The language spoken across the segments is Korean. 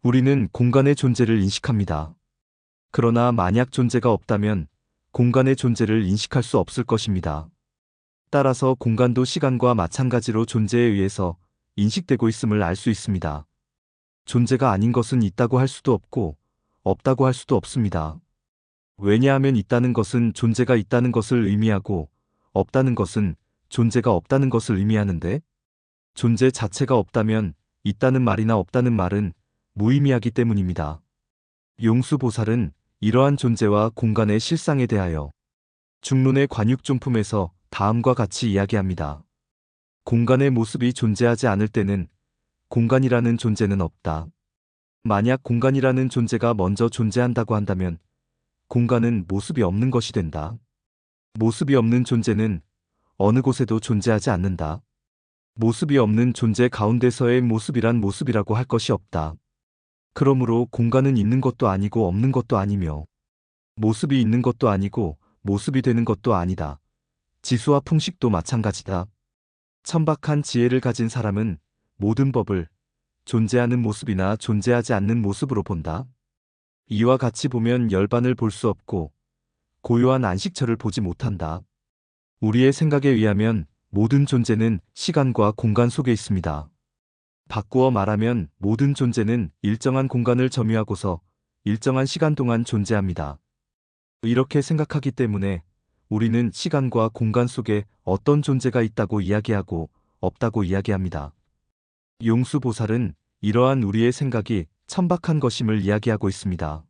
우리는 공간의 존재를 인식합니다. 그러나 만약 존재가 없다면 공간의 존재를 인식할 수 없을 것입니다. 따라서 공간도 시간과 마찬가지로 존재에 의해서 인식되고 있음을 알 수 있습니다. 존재가 아닌 것은 있다고 할 수도 없고 없다고 할 수도 없습니다. 왜냐하면 있다는 것은 존재가 있다는 것을 의미하고 없다는 것은 존재가 없다는 것을 의미하는데, 존재 자체가 없다면 있다는 말이나 없다는 말은 무의미하기 때문입니다. 용수보살은 이러한 존재와 공간의 실상에 대하여 중론의 관육종품에서 다음과 같이 이야기합니다. 공간의 모습이 존재하지 않을 때는 공간이라는 존재는 없다. 만약 공간이라는 존재가 먼저 존재한다고 한다면 공간은 모습이 없는 것이 된다. 모습이 없는 존재는 어느 곳에도 존재하지 않는다. 모습이 없는 존재 가운데서의 모습이란 모습이라고 할 것이 없다. 그러므로 공간은 있는 것도 아니고 없는 것도 아니며 모습이 있는 것도 아니고 모습이 되는 것도 아니다. 지수와 풍식도 마찬가지다. 천박한 지혜를 가진 사람은 모든 법을 존재하는 모습이나 존재하지 않는 모습으로 본다. 이와 같이 보면 열반을 볼 수 없고 고요한 안식처를 보지 못한다. 우리의 생각에 의하면 모든 존재는 시간과 공간 속에 있습니다. 바꾸어 말하면 모든 존재는 일정한 공간을 점유하고서 일정한 시간 동안 존재합니다. 이렇게 생각하기 때문에 우리는 시간과 공간 속에 어떤 존재가 있다고 이야기하고 없다고 이야기합니다. 용수보살은 이러한 우리의 생각이 천박한 것임을 이야기하고 있습니다.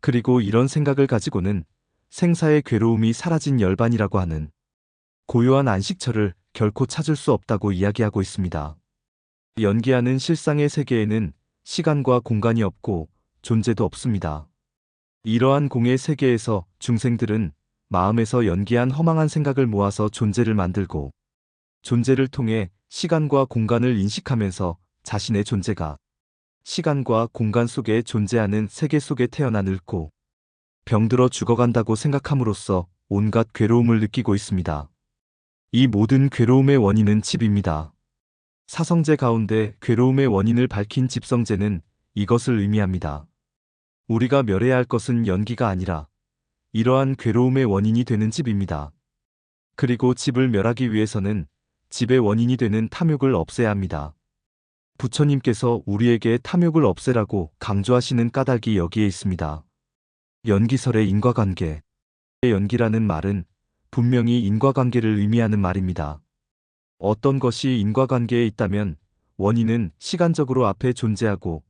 그리고 이런 생각을 가지고는 생사의 괴로움이 사라진 열반이라고 하는 고요한 안식처를 결코 찾을 수 없다고 이야기하고 있습니다. 연기하는 실상의 세계에는 시간과 공간이 없고 존재도 없습니다. 이러한 공의 세계에서 중생들은 마음에서 연기한 허망한 생각을 모아서 존재를 만들고, 존재를 통해 시간과 공간을 인식하면서 자신의 존재가 시간과 공간 속에 존재하는 세계 속에 태어나 늙고 병들어 죽어간다고 생각함으로써 온갖 괴로움을 느끼고 있습니다. 이 모든 괴로움의 원인은 집입니다. 사성제 가운데 괴로움의 원인을 밝힌 집성제는 이것을 의미합니다. 우리가 멸해야 할 것은 연기가 아니라 이러한 괴로움의 원인이 되는 집입니다. 그리고 집을 멸하기 위해서는 집의 원인이 되는 탐욕을 없애야 합니다. 부처님께서 우리에게 탐욕을 없애라고 강조하시는 까닭이 여기에 있습니다. 연기설의 인과관계. 연기라는 말은 분명히 인과관계를 의미하는 말입니다. 어떤 것이 인과관계에 있다면 원인은 시간적으로 앞에 존재하고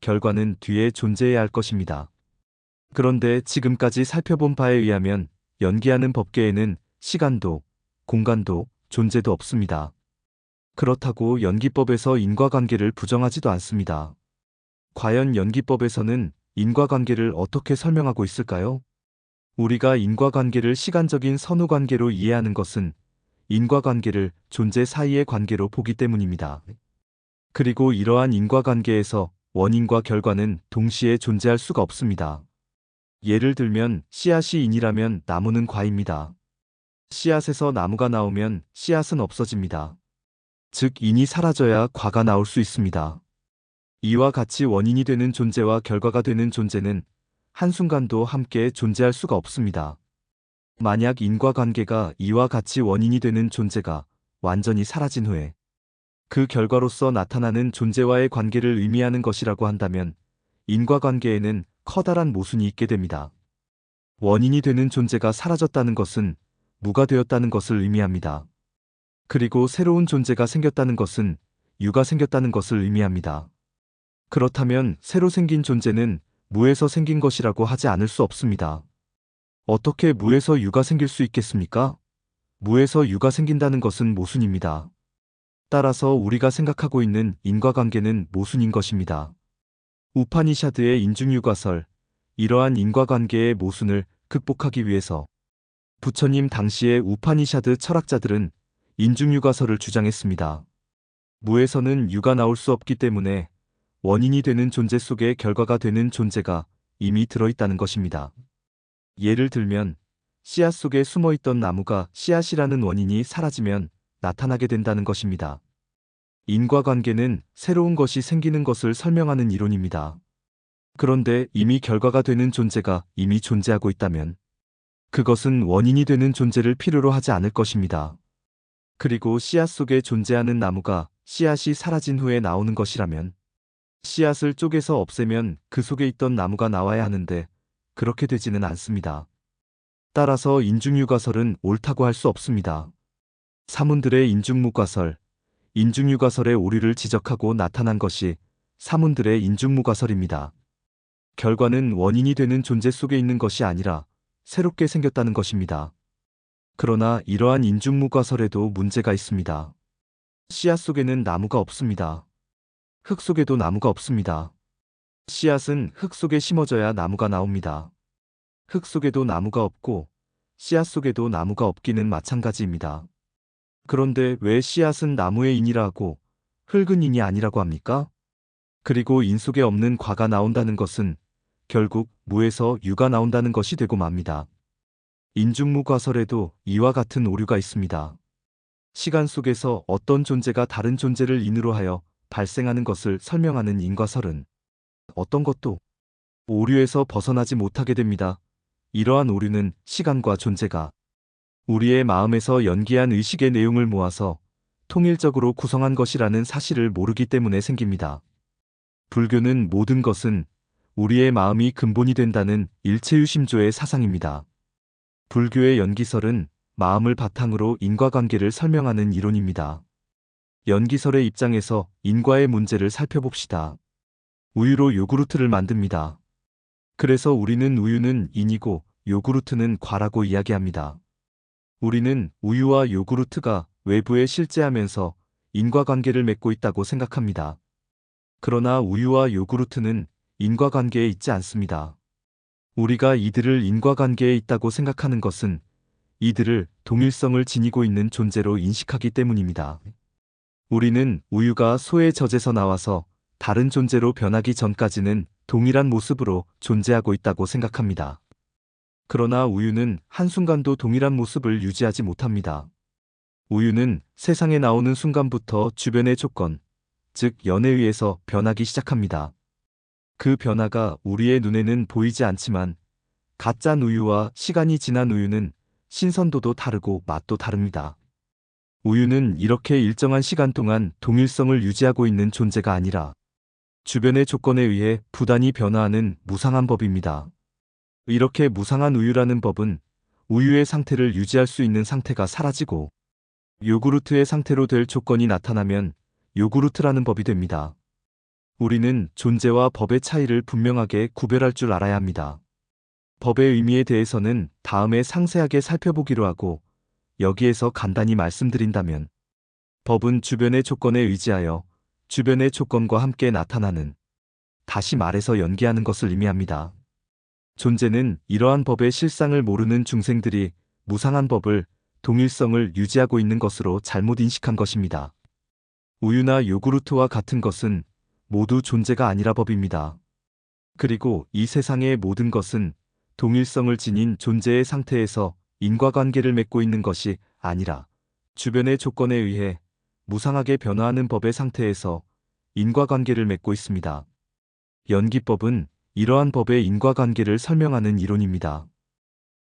결과는 뒤에 존재해야 할 것입니다. 그런데 지금까지 살펴본 바에 의하면 연기하는 법계에는 시간도 공간도 존재도 없습니다. 그렇다고 연기법에서 인과관계를 부정하지도 않습니다. 과연 연기법에서는 인과관계를 어떻게 설명하고 있을까요? 우리가 인과관계를 시간적인 선후관계로 이해하는 것은 인과관계를 존재 사이의 관계로 보기 때문입니다. 그리고 이러한 인과관계에서 원인과 결과는 동시에 존재할 수가 없습니다. 예를 들면 씨앗이 인이라면 나무는 과입니다. 씨앗에서 나무가 나오면 씨앗은 없어집니다. 즉 인이 사라져야 과가 나올 수 있습니다. 이와 같이 원인이 되는 존재와 결과가 되는 존재는 한순간도 함께 존재할 수가 없습니다. 만약 인과관계가 이와 같이 원인이 되는 존재가 완전히 사라진 후에 그 결과로서 나타나는 존재와의 관계를 의미하는 것이라고 한다면 인과관계에는 커다란 모순이 있게 됩니다. 원인이 되는 존재가 사라졌다는 것은 무가 되었다는 것을 의미합니다. 그리고 새로운 존재가 생겼다는 것은 유가 생겼다는 것을 의미합니다. 그렇다면 새로 생긴 존재는 무에서 생긴 것이라고 하지 않을 수 없습니다. 어떻게 무에서 유가 생길 수 있겠습니까? 무에서 유가 생긴다는 것은 모순입니다. 따라서 우리가 생각하고 있는 인과관계는 모순인 것입니다. 우파니샤드의 인중유가설, 이러한 인과관계의 모순을 극복하기 위해서 부처님 당시의 우파니샤드 철학자들은 인중유가설을 주장했습니다. 무에서는 유가 나올 수 없기 때문에 원인이 되는 존재 속에 결과가 되는 존재가 이미 들어있다는 것입니다. 예를 들면 씨앗 속에 숨어있던 나무가 씨앗이라는 원인이 사라지면 나타나게 된다는 것입니다. 인과관계는 새로운 것이 생기는 것을 설명하는 이론입니다. 그런데 이미 결과가 되는 존재가 이미 존재하고 있다면 그것은 원인이 되는 존재를 필요로 하지 않을 것입니다. 그리고 씨앗 속에 존재하는 나무가 씨앗이 사라진 후에 나오는 것이라면 씨앗을 쪼개서 없애면 그 속에 있던 나무가 나와야 하는데 그렇게 되지는 않습니다. 따라서 인중유가설은 옳다고 할 수 없습니다. 사문들의 인중무가설, 인중유가설의 오류를 지적하고 나타난 것이 사문들의 인중무가설입니다. 결과는 원인이 되는 존재 속에 있는 것이 아니라 새롭게 생겼다는 것입니다. 그러나 이러한 인중무가설에도 문제가 있습니다. 씨앗 속에는 나무가 없습니다. 흙 속에도 나무가 없습니다. 씨앗은 흙 속에 심어져야 나무가 나옵니다. 흙 속에도 나무가 없고 씨앗 속에도 나무가 없기는 마찬가지입니다. 그런데 왜 씨앗은 나무의 인이라 하고 흙은 인이 아니라고 합니까? 그리고 인 속에 없는 과가 나온다는 것은 결국 무에서 유가 나온다는 것이 되고 맙니다. 인중무가설에도 이와 같은 오류가 있습니다. 시간 속에서 어떤 존재가 다른 존재를 인으로 하여 발생하는 것을 설명하는 인과설은 어떤 것도 오류에서 벗어나지 못하게 됩니다. 이러한 오류는 시간과 존재가 우리의 마음에서 연기한 의식의 내용을 모아서 통일적으로 구성한 것이라는 사실을 모르기 때문에 생깁니다. 불교는 모든 것은 우리의 마음이 근본이 된다는 일체유심조의 사상입니다. 불교의 연기설은 마음을 바탕으로 인과관계를 설명하는 이론입니다. 연기설의 입장에서 인과의 문제를 살펴봅시다. 우유로 요구르트를 만듭니다. 그래서 우리는 우유는 인이고 요구르트는 과라고 이야기합니다. 우리는 우유와 요구르트가 외부에 실제하면서 인과관계를 맺고 있다고 생각합니다. 그러나 우유와 요구르트는 인과관계에 있지 않습니다. 우리가 이들을 인과관계에 있다고 생각하는 것은 이들을 동일성을 지니고 있는 존재로 인식하기 때문입니다. 우리는 우유가 소의 젖에서 나와서 다른 존재로 변하기 전까지는 동일한 모습으로 존재하고 있다고 생각합니다. 그러나 우유는 한순간도 동일한 모습을 유지하지 못합니다. 우유는 세상에 나오는 순간부터 주변의 조건, 즉 연에 의해서 변하기 시작합니다. 그 변화가 우리의 눈에는 보이지 않지만 갓 짠 우유와 시간이 지난 우유는 신선도도 다르고 맛도 다릅니다. 우유는 이렇게 일정한 시간 동안 동일성을 유지하고 있는 존재가 아니라 주변의 조건에 의해 부단히 변화하는 무상한 법입니다. 이렇게 무상한 우유라는 법은 우유의 상태를 유지할 수 있는 상태가 사라지고 요구르트의 상태로 될 조건이 나타나면 요구르트라는 법이 됩니다. 우리는 존재와 법의 차이를 분명하게 구별할 줄 알아야 합니다. 법의 의미에 대해서는 다음에 상세하게 살펴보기로 하고 여기에서 간단히 말씀드린다면 법은 주변의 조건에 의지하여 주변의 조건과 함께 나타나는, 다시 말해서 연기하는 것을 의미합니다. 존재는 이러한 법의 실상을 모르는 중생들이 무상한 법을, 동일성을 유지하고 있는 것으로 잘못 인식한 것입니다. 우유나 요구르트와 같은 것은 모두 존재가 아니라 법입니다. 그리고 이 세상의 모든 것은 동일성을 지닌 존재의 상태에서 인과관계를 맺고 있는 것이 아니라 주변의 조건에 의해 무상하게 변화하는 법의 상태에서 인과관계를 맺고 있습니다. 연기법은 이러한 법의 인과관계를 설명하는 이론입니다.